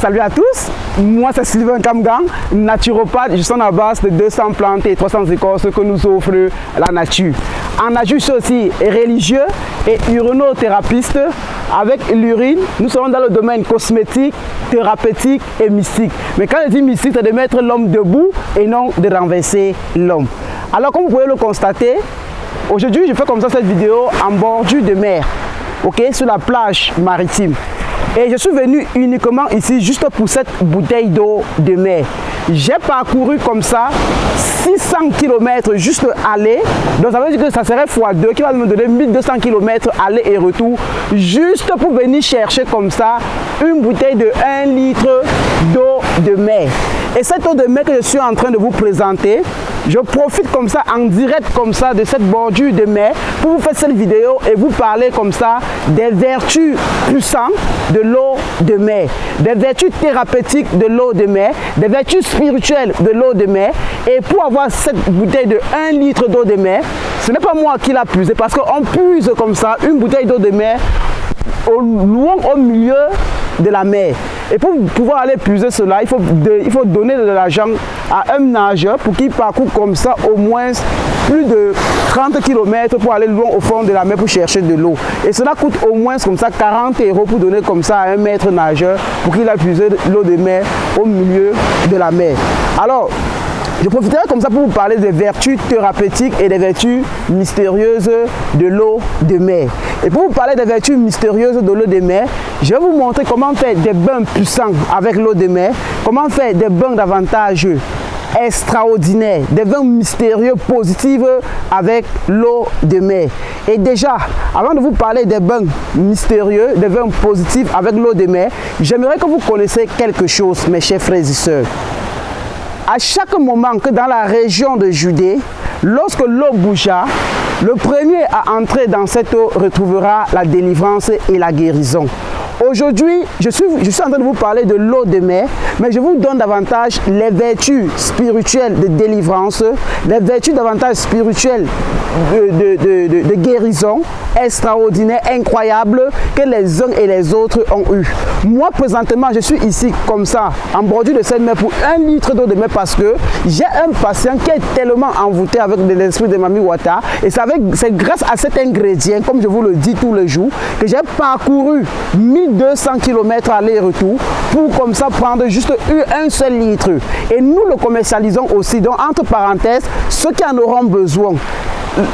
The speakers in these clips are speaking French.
Salut à tous, moi c'est Sylvain Kamgang, naturopathe. Je suis en base de 200 plantes et 300 écorces que nous offre la nature. En nature, je suis aussi religieux et urinothérapeute. Avec l'urine, nous sommes dans le domaine cosmétique, thérapeutique et mystique. Mais quand je dis mystique, c'est de mettre l'homme debout et non de renverser l'homme. Alors comme vous pouvez le constater, aujourd'hui je fais comme ça cette vidéo en bordure de mer, sur la plage maritime. Et je suis venu uniquement ici juste pour cette bouteille d'eau de mer. J'ai parcouru comme ça 600 km juste aller. Donc ça veut dire que ça serait x2 qui va me donner 1200 km aller et retour. Juste pour venir chercher comme ça une bouteille de 1 litre d'eau de mer. Et cette eau de mer que je suis en train de vous présenter, je profite comme ça en direct comme ça de cette bordure de mer pour vous faire cette vidéo et vous parler comme ça des vertus puissantes de l'eau de mer, des vertus thérapeutiques de l'eau de mer, des vertus spirituelles de l'eau de mer. Et pour avoir cette bouteille de 1 litre d'eau de mer, ce n'est pas moi qui l'a puisé parce qu'on puise comme ça une bouteille d'eau de mer loin au milieu de la mer. Et pour pouvoir aller puiser cela, il faut donner de l'argent à un nageur pour qu'il parcourt comme ça au moins plus de 30 km pour aller loin au fond de la mer pour chercher de l'eau. Et cela coûte au moins comme ça 40 € pour donner comme ça à un maître nageur pour qu'il aille puiser l'eau de mer au milieu de la mer. Alors, je profiterai comme ça pour vous parler des vertus thérapeutiques et des vertus mystérieuses de l'eau de mer. Et pour vous parler des vertus mystérieuses de l'eau de mer, je vais vous montrer comment faire des bains puissants avec l'eau de mer, comment faire des bains davantage extraordinaires, des bains mystérieux positifs avec l'eau de mer. Et déjà, avant de vous parler des bains mystérieux, des bains positifs avec l'eau de mer, j'aimerais que vous connaissiez quelque chose, mes chers frères et sœurs. À chaque moment que dans la région de Judée, lorsque l'eau bougea, le premier à entrer dans cette eau retrouvera la délivrance et la guérison. Aujourd'hui, je suis en train de vous parler de l'eau de mer, mais je vous donne davantage les vertus spirituelles de délivrance, les vertus davantage spirituelles de guérison extraordinaire, incroyable que les uns et les autres ont eu. Moi, présentement, je suis ici comme ça, en bordure de cette mer pour 1 litre d'eau de mer parce que j'ai un patient qui est tellement envoûté avec l'esprit de Mami Wata et c'est grâce à cet ingrédient, comme je vous le dis tous les jours, que j'ai parcouru 1200 km aller-retour pour comme ça prendre juste un seul litre. Et nous le commercialisons aussi, donc entre parenthèses, ceux qui en auront besoin.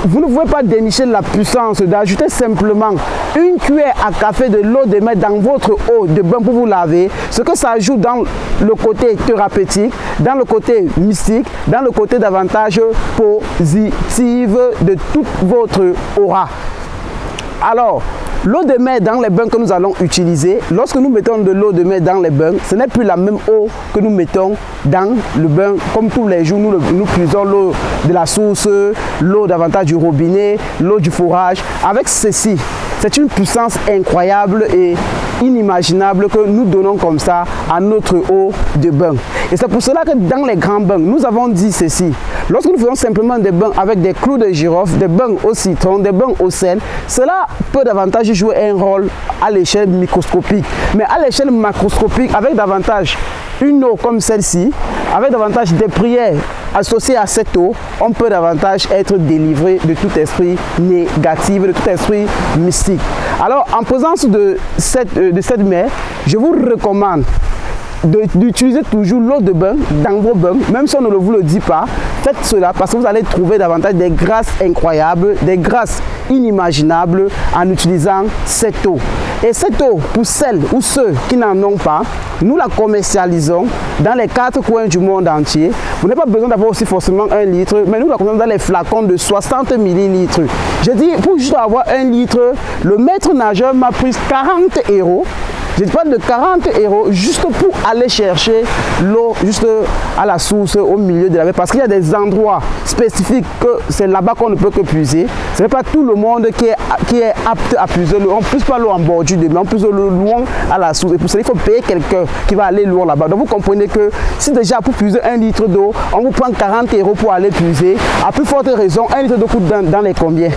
Vous ne pouvez pas dénicher la puissance d'ajouter simplement une cuillère à café de l'eau de mer dans votre eau de bain pour vous laver. Ce que ça ajoute dans le côté thérapeutique, dans le côté mystique, dans le côté davantage positif de toute votre aura. Alors, l'eau de mer dans les bains que nous allons utiliser, lorsque nous mettons de l'eau de mer dans les bains, ce n'est plus la même eau que nous mettons dans le bain. Comme tous les jours, nous puisons l'eau de la source, l'eau davantage du robinet, l'eau du forage. Avec ceci, c'est une puissance incroyable et inimaginable que nous donnons comme ça à notre eau de bain. Et c'est pour cela que dans les grands bains, nous avons dit ceci. Lorsque nous faisons simplement des bains avec des clous de girofle, des bains au citron, des bains au sel, cela peut davantage jouer un rôle à l'échelle microscopique. Mais à l'échelle macroscopique, avec davantage une eau comme celle-ci, avec davantage des prières associées à cette eau, on peut davantage être délivré de tout esprit négatif, de tout esprit mystique. Alors, en présence de cette mer, je vous recommande d'utiliser toujours l'eau de bain dans vos bains, même si on ne vous le dit pas. Faites cela parce que vous allez trouver davantage des grâces incroyables, des grâces inimaginables en utilisant cette eau. Et cette eau, pour celles ou ceux qui n'en ont pas, nous la commercialisons dans les 4 coins du monde entier. Vous n'avez pas besoin d'avoir aussi forcément 1 litre, mais nous la commercialisons dans les flacons de 60 ml. Je dis, pour juste avoir 1 litre, le maître nageur m'a pris 40 €. Je parle de 40 € juste pour aller chercher l'eau juste à la source au milieu de la mer parce qu'il y a des endroits spécifiques que c'est là-bas qu'on ne peut que puiser. Ce n'est pas tout le monde qui est apte à puiser l'eau. On ne puise pas l'eau en bordure de mer, on puise l'eau loin à la source. Et pour cela, il faut payer quelqu'un qui va aller loin là-bas. Donc vous comprenez que si déjà pour puiser 1 litre d'eau, on vous prend 40 € pour aller puiser, à plus forte raison, 1 litre d'eau coûte dans les combien?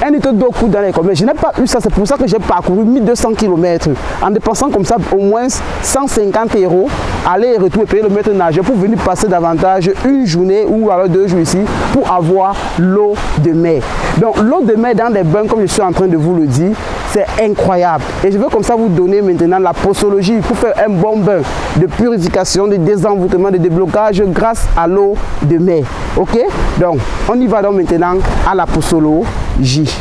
1 litre d'eau coûte dans les combien? Je n'ai pas eu ça, c'est pour ça que j'ai parcouru 1200 km en dépensant comme ça au moins 150 € aller et retour et payer le maître nageur pour venir passer davantage une journée ou alors 2 jours ici pour avoir l'eau de mer. Donc l'eau de mer dans des bains, comme je suis en train de vous le dire, c'est incroyable. Et je veux comme ça vous donner maintenant la posologie pour faire un bon bain de purification, de désenvoûtement, de déblocage grâce à l'eau de mer. Ok? Donc on y va donc maintenant à la posologie.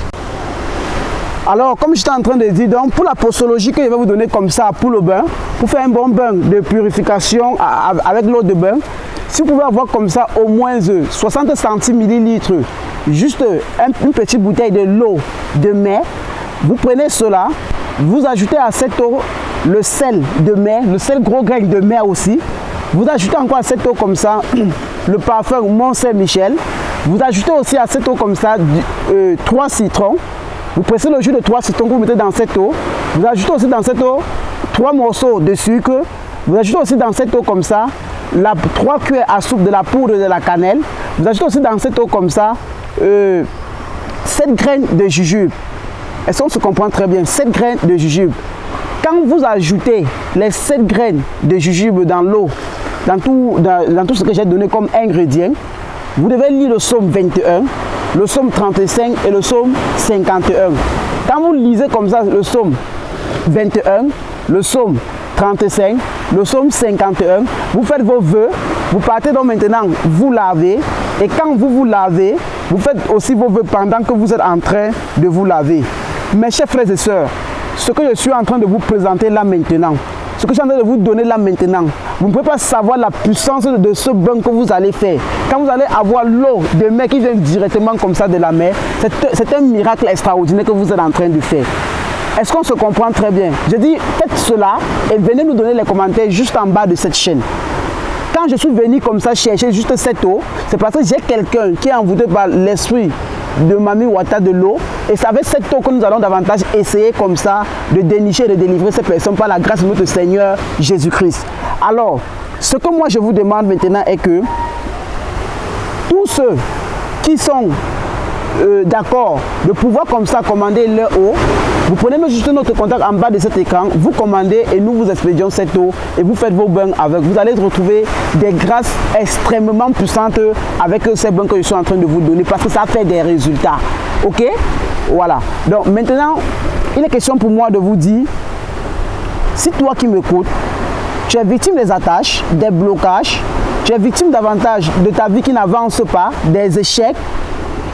Alors, comme j'étais en train de dire, donc, pour la posologie que je vais vous donner comme ça pour le bain, pour faire un bon bain de purification avec l'eau de bain, si vous pouvez avoir comme ça au moins 60 centimillilitres, juste une petite bouteille de l'eau de mer, vous prenez cela, vous ajoutez à cette eau le sel de mer, le sel gros grain de mer aussi, vous ajoutez encore à cette eau comme ça le parfum Mont Saint-Michel, vous ajoutez aussi à cette eau comme ça 3 citrons. Vous pressez le jus de 3 citrons que vous mettez dans cette eau. Vous ajoutez aussi dans cette eau 3 morceaux de sucre. Vous ajoutez aussi dans cette eau comme ça 3 cuillères à soupe de la poudre de la cannelle. Vous ajoutez aussi dans cette eau comme ça 7 graines de jujube. Est-ce qu'on se comprend très bien? 7 graines de jujube. Quand vous ajoutez les 7 graines de jujube dans l'eau, dans tout ce que j'ai donné comme ingrédient, vous devez lire le psaume 21, le psaume 35 et le psaume 51. Quand vous lisez comme ça le psaume 21, le psaume 35, le psaume 51, vous faites vos vœux, vous partez donc maintenant vous laver, et quand vous vous lavez, vous faites aussi vos vœux pendant que vous êtes en train de vous laver. Mes chers frères et sœurs, ce que je suis en train de vous présenter là maintenant, ce que je suis en train de vous donner là maintenant, vous ne pouvez pas savoir la puissance de ce bain que vous allez faire. Quand vous allez avoir l'eau de mer qui vient directement comme ça de la mer, c'est un miracle extraordinaire que vous êtes en train de faire. Est-ce qu'on se comprend très bien? Je dis, faites cela et venez nous donner les commentaires juste en bas de cette chaîne. Quand je suis venu comme ça chercher juste cette eau, c'est parce que j'ai quelqu'un qui est envoûté par l'esprit de Mami Wata de l'eau, et c'est avec cette eau que nous allons davantage essayer comme ça de dénicher et de délivrer ces personnes par la grâce de notre Seigneur Jésus-Christ. Alors, ce que moi je vous demande maintenant est que tous ceux qui sont d'accord de pouvoir comme ça commander leur eau, vous prenez juste notre contact en bas de cet écran, vous commandez et nous vous expédions cette eau et vous faites vos bains avec. Vous allez retrouver des grâces extrêmement puissantes avec ces bains que je suis en train de vous donner parce que ça fait des résultats. Ok? Voilà. Donc maintenant, il est question pour moi de vous dire, si toi qui m'écoutes, tu es victime des attaches, des blocages, tu es victime davantage de ta vie qui n'avance pas, des échecs,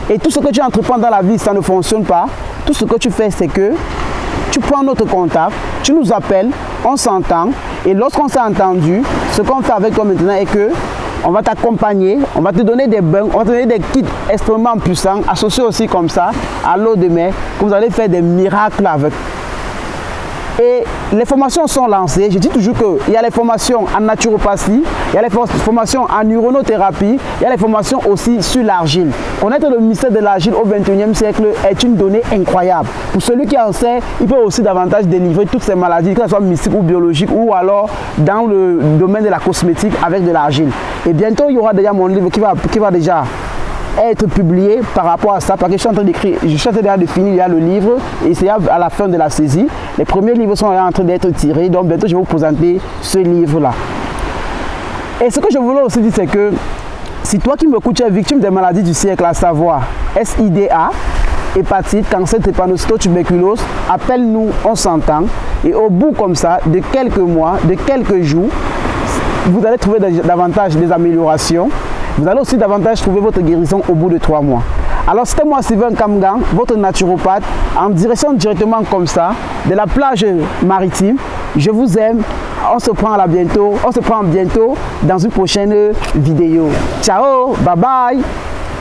et tout ce que tu entreprends dans la vie, ça ne fonctionne pas. Tout ce que tu fais, c'est que tu prends notre contact, tu nous appelles, on s'entend. Et lorsqu'on s'est entendu, ce qu'on fait avec toi maintenant est que on va t'accompagner, on va te donner des bains, on va te donner des kits extrêmement puissants, associés aussi comme ça à l'eau de mer, que vous allez faire des miracles avec. Et les formations sont lancées. Je dis toujours qu'il y a les formations en naturopathie, il y a les formations en uronothérapie, il y a les formations aussi sur l'argile. Connaître le mystère de l'argile au XXIe siècle est une donnée incroyable. Pour celui qui en sait, il peut aussi davantage délivrer toutes ces maladies, que ce soit mystiques ou biologiques, ou alors dans le domaine de la cosmétique avec de l'argile. Et bientôt, il y aura déjà mon livre qui va déjà être publié par rapport à ça, parce que je suis en train d'écrire, je suis en train de finir le livre et c'est à la fin de la saisie. Les premiers livres sont en train d'être tirés, donc bientôt je vais vous présenter ce livre-là. Et ce que je voulais aussi dire, c'est que si toi qui m'écoutes, tu es victime des maladies du siècle, à savoir SIDA, hépatite, cancer, drépanocytose, tuberculose, appelle-nous, on s'entend. Et au bout comme ça, de quelques mois, de quelques jours, vous allez trouver davantage des améliorations. Vous allez aussi davantage trouver votre guérison au bout de 3 mois. Alors c'était moi Sylvain Kamgang, votre naturopathe, en direction directement comme ça, de la plage maritime. Je vous aime, on se prend bientôt dans une prochaine vidéo. Ciao, bye bye.